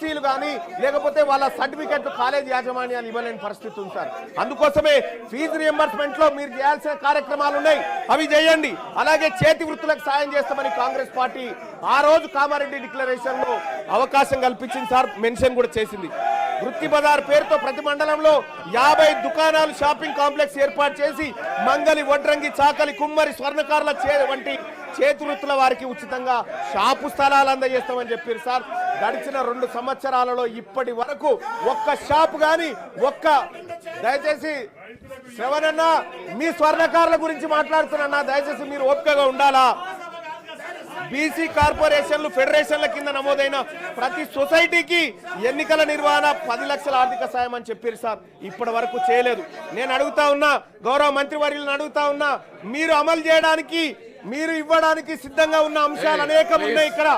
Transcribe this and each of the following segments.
టీసీలు కానీ లేకపోతే వాళ్ళ సర్టిఫికెట్లు కాలేజ్ యాజమాన్యాలు ఇవ్వలేని పరిస్థితి ఉంది సార్. అందుకోసమే ఫీజు రియంబర్స్మెంట్ లో మీరు చేయాల్సిన కార్యక్రమాలు ఉన్నాయి, అవి చేయండి. అలాగే చేతి వృత్తులకు సాయం చేస్తామని కాంగ్రెస్ పార్టీ ఆ రోజు కామారెడ్డి డిక్లరేషన్ లో అవకాశం కల్పించింది సార్, మెన్షన్ కూడా చేసింది. వృత్తి బజార్ పేరుతో ప్రతి మండలంలో 50 దుకాణాలు షాపింగ్ కాంప్లెక్స్ ఏర్పాటు చేసి మంగలి, వడ్రంగి, చాకలి, కుమ్మరి, స్వర్ణకారుల వంటి చేతి వృత్తుల వారికి ఉచితంగా షాపు స్థలాలు అందజేస్తామని చెప్పారు సార్. గడిచిన 2 సంవత్సరాలలో ఇప్పటి వరకు ఒక్క షాపు కానీ దయచేసి శ్రవణన్న మీ స్వర్ణకారుల గురించి మాట్లాడుతున్నా, దయచేసి మీరు ఓపికగా ఉండాలా. బీసీ కార్పొరేషన్లు ఫెడరేషన్ల కింద నమోదైన ప్రతి సొసైటీకి ఎన్నికల నిర్వహణ 10 లక్షల ఆర్థిక సాయం అని చెప్పారు సార్, ఇప్పటి వరకు చేయలేదు. నేను అడుగుతా ఉన్నా, గౌరవ మంత్రివర్యులను అడుగుతా ఉన్నా, మీరు అమలు చేయడానికి మీరు ఇవ్వడానికి సిద్ధంగా ఉన్న అంశాలు అనేకం ఉన్నాయి ఇక్కడ,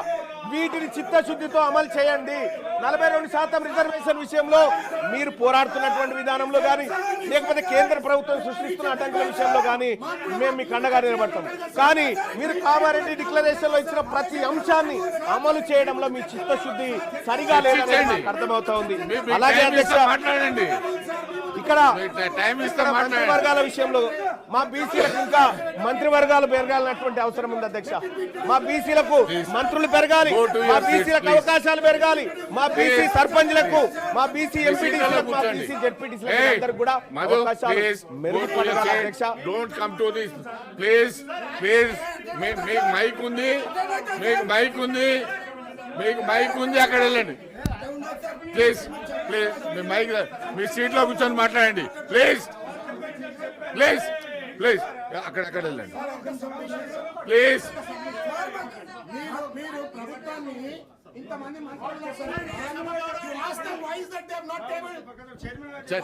వీటిని చిత్తశుద్ధితో అమలు చేయండి. 42% రిజర్వేషన్ విషయంలో మీరు పోరాడుతున్నటువంటి విధానంలో కానీ లేకపోతే కేంద్ర ప్రభుత్వం సృష్టిస్తున్న అడ్డంకుల విషయంలో కానీ మేము మీకు అండగా నిలబడతాం. కానీ మీరు కామారెడ్డి డిక్లరేషన్ లో ఇచ్చిన ప్రతి అంశాన్ని అమలు చేయడంలో మీ చిత్తశుద్ధి సరిగా లేదని అర్థమవుతా ఉంది. అలాగే ఇక్కడ మంత్రివర్గాల విషయంలో మా బీసీలకు ఇంకా మంత్రివర్గాలు పెరగాలన్నటువంటి అవసరం ఉంది అధ్యక్ష. మా బీసీలకు మంత్రులు పెరగాలి, మా బీసీలకు అవకాశాలు పెరగాలి, మా బీసీ సర్పంచ్లకు, మా బీసీ ఎంపీటీసీలకు, మా బీసీ జెడ్పీటీసీలకు అందరికి కూడా అవకాశాలు మెరుగుపడాలి అధ్యక్ష. Don't come to this please మీకు మైక్ ఉంది, మీకు మైక్ ఉంది అక్కడ వెళ్ళండి ప్లీజ్ మీ మైక్ మీ సీట్లో కూర్చొని మాట్లాడండి ప్లీజ్ అక్కడ వెళ్ళండి ప్లీజ్.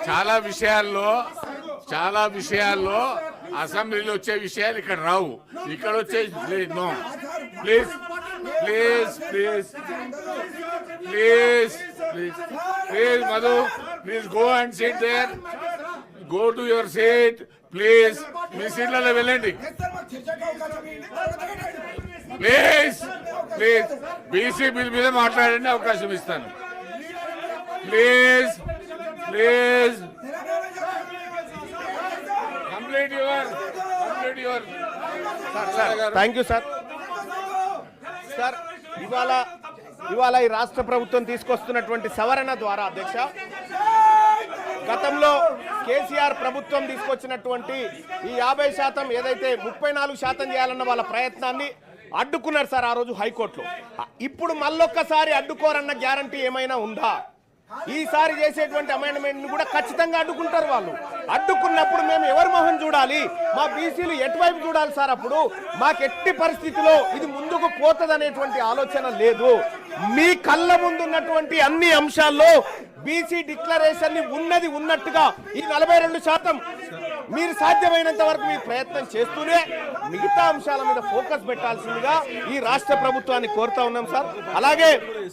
చాలా విషయాల్లో అసెంబ్లీలో వచ్చే విషయాలు ఇక్కడ రావు, ఇక్కడ వచ్చే no please Madhu please go and sit there, go to your seat please. మీ సీట్లలో వెళ్ళండి ప్లీజ్. బీసీ బిల్ మీద మాట్లాడండి, అవకాశం ఇస్తాను please. Complete your thank you sir. Sir ఇవాళ ఈ రాష్ట్ర ప్రభుత్వం తీసుకొస్తున్నటువంటి సవరణ ద్వారా అధ్యక్ష, గతంలో కేసీఆర్ ప్రభుత్వం తీసుకొచ్చినటువంటి ఈ 50% ఏదైతే 34% చేయాలన్న వాళ్ళ ప్రయత్నాన్ని అడ్డుకున్నారు సార్ ఆ రోజు హైకోర్టులో. ఇప్పుడు మళ్ళొక్కసారి అడ్డుకోరన్న గ్యారంటీ ఏమైనా ఉందా? ఈసారి చేసేటువంటి అమెండ్మెంట్ కూడా ఖచ్చితంగా అడ్డుకుంటారు వాళ్ళు. అడ్డుకున్నప్పుడు మేము ఎవరి మొహం చూడాలి? మా బీసీలు ఎటువైపు చూడాలి సార్? అప్పుడు మాకు ఎట్టి పరిస్థితిలో ఇది ముందుకు పోతదనేటువంటి ఆలోచన లేదు. మీ కళ్ళ ముందు ఉన్నటువంటి అన్ని అంశాల్లో బీసీ డిక్లరేషన్ ని ఉన్నది ఉన్నట్టుగా ఈ 42% మీరు సాధ్యమైనంత వరకు మీ ప్రయత్నం చేస్తూనే మిగతా అంశాల మీద ఫోకస్ పెట్టాల్సిందిగా ఈ రాష్ట్ర ప్రభుత్వాన్ని కోరుతా ఉన్నాం సార్. అలాగే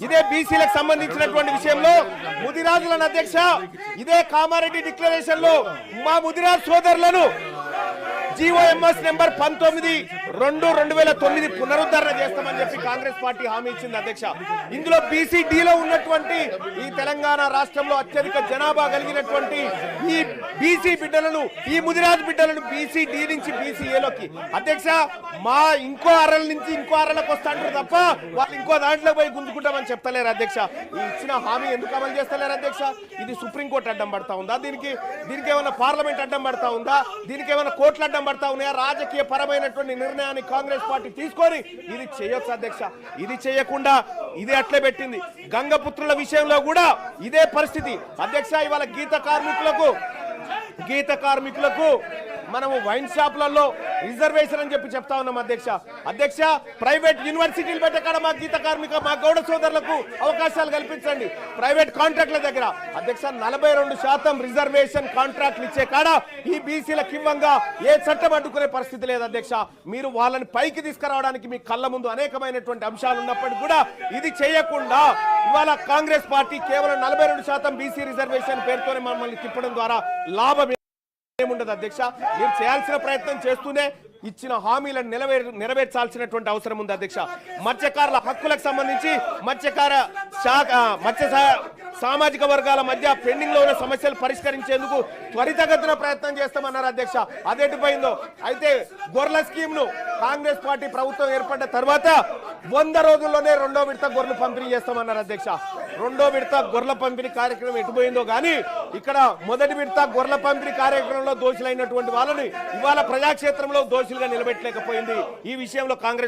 ఇదే బీసీలకు సంబంధించినటువంటి విషయంలో ముదిరాజులను అధ్యక్ష, ఇదే కామారెడ్డి డిక్లరేషన్ లో మా ముదిరాజు సోదరులను జీఓఎంఎస్ నెంబర్ 19/2/2009 పునరుద్ధరణ చేస్తామని చెప్పి కాంగ్రెస్ పార్టీ హామీ ఇచ్చింది అధ్యక్ష. ఇందులో బీసీడీలో ఉన్నటువంటి ఈ తెలంగాణ రాష్ట్రంలో అత్యధిక జనాభా కలిగినటువంటి ఈ బీసీ బిడ్డలను, ఈ ముదిరాజు బిడ్డలను బీసీడీ నుంచి బీసీఏలోకి అధ్యక్ష మా ఇంకో అరల నుంచి ఇంకో అరలకు వస్తాంటారు తప్ప వాళ్ళు ఇంకో దాంట్లో పోయి గుంజుకుంటామని చెప్తలేరు అధ్యక్ష. ఈ ఇచ్చిన హామీ ఎందుకు అమలు చేస్తలేరు అధ్యక్ష? ఇది సుప్రీంకోర్టు అడ్డం పడతా ఉందా? దీనికి ఏమైనా పార్లమెంట్ అడ్డం పడతా ఉందా? దీనికి ఏమైనా కోర్టులు అడ్డం పడతా ఉన్నాయా? రాజకీయ పరమైనటువంటి నిర్ణయాన్ని కాంగ్రెస్ పార్టీ తీసుకొని ఇది చేయొచ్చు అధ్యక్ష. ఇది చేయకుండా ఇది అట్లే పెట్టింది. గంగపుత్రుల విషయంలో కూడా ఇదే పరిస్థితి అధ్యక్ష. ఇవాళ గీత కార్మికులకు మనము వైన్ షాపులలో రిజర్వేషన్ అని చెప్పి చెప్తా ఉన్నాం అధ్యక్ష. ప్రైవేట్ యూనివర్సిటీలు పెట్టే కాడ మా గీత కార్మిక, మా గౌడ సోదరులకు అవకాశాలు కల్పించండి. ప్రైవేట్ కాంట్రాక్ట్ల దగ్గర అధ్యక్ష 42% రిజర్వేషన్ కాంట్రాక్ట్లు ఇచ్చే కాడ ఈ బీసీలకు ఇవ్వంగా ఏ చట్టం అడ్డుకునే పరిస్థితి లేదు అధ్యక్ష. మీరు వాళ్ళని పైకి తీసుకురావడానికి మీ కళ్ళ ముందు అనేకమైనటువంటి అంశాలు ఉన్నప్పటికీ కూడా ఇది చేయకుండా ఇవాళ కాంగ్రెస్ పార్టీ కేవలం 42% బీసీ రిజర్వేషన్ పేరుతోనే మమ్మల్ని తిప్పడం ద్వారా లాభం ఏముండదు అధ్యక్ష. మీరు చేయాల్సిన ప్రయత్నం చేస్తూనే ఇచ్చిన హామీలను నెరవేర్చాల్సినటువంటి అవసరం ఉంది అధ్యక్ష. మత్స్యకారుల హక్కులకు సంబంధించి సామాజిక వర్గాల మధ్య పెండింగ్ లో ఉన్న సమస్యలు పరిష్కరించేందుకు త్వరితగతిన ప్రయత్నం చేస్తామన్నారు అధ్యక్ష. అదెటుపోయిందో అయితే గొర్రెల స్కీమ్ ను కాంగ్రెస్ పార్టీ ప్రభుత్వం ఏర్పడ్డ తర్వాత 100 రోజుల్లోనే రెండో విడత గొర్రెలు పంపిణీ చేస్తామన్నారు అధ్యక్ష. రెండో విడత గొర్రెల పంపిణీ కార్యక్రమం ఎటుపోయిందో కానీ ఇక్కడ మొదటి విడత గొర్రెల పంపిణీ కార్యక్రమంలో దోషులైనటువంటి వాళ్ళని ఇవాళ ప్రజాక్షేత్రంలో దోషులుగా నిలబెట్టలేకపోయింది. ఈ విషయంలో కాంగ్రెస్